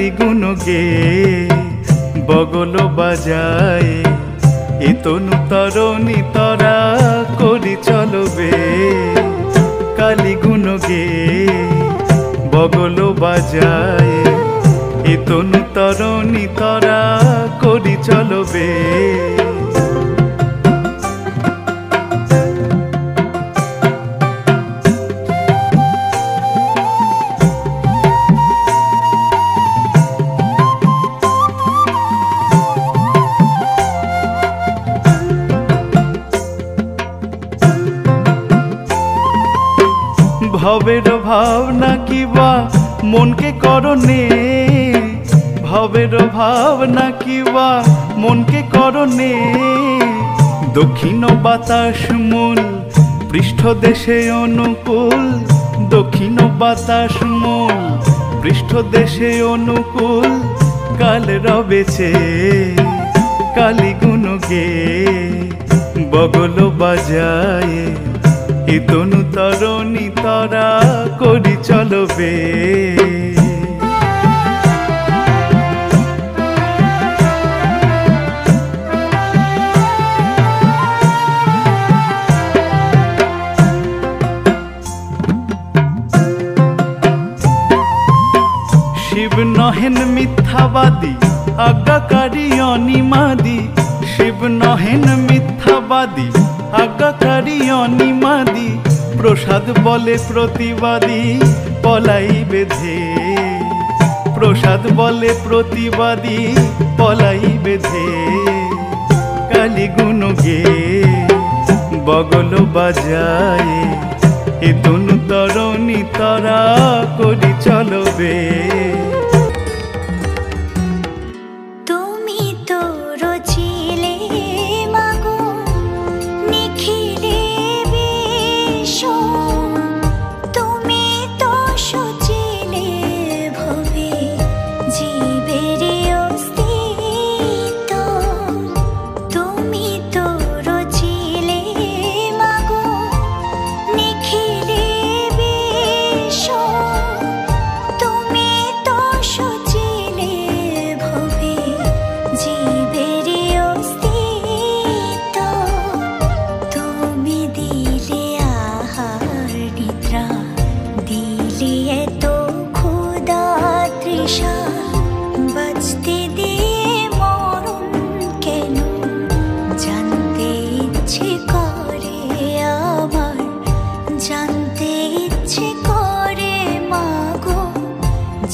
কালী গুণ গে বগল বাজায় এ তনু তরণী তরা করি চলবে কালী গুণ গে বগল বাজায় এ তনু তরণী তরা করি চলবে ভবের ভাবনা কিবা মনকে করনে ভবের ভাবনা কিবা মনকে করনে দক্ষিণ বাতাস মূল পৃষ্ঠদেশে অনুকূল দক্ষিণ বাতাস মূল পৃষ্ঠদেশে অনুকূল কাল রবেছে কালী গুণ গে বগল বাজায় এ তনু তরণী তরা করি চলবে শিব নহেন মিথ্যাবাদী আজ্ঞাকারী অনিমাদি শিব নহেন মিথ্যাবাদী আজ্ঞাকারী অনিমাদি প্রসাদ বলে প্রতিবাদী পলাই বেঁধে প্রসাদ বলে প্রতিবাদী পলাই বেঁধে কালী গুণ গে বগল বাজায় এ তনু তরণী তরা করি চলবে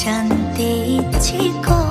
জানতে ইচ্ছে করে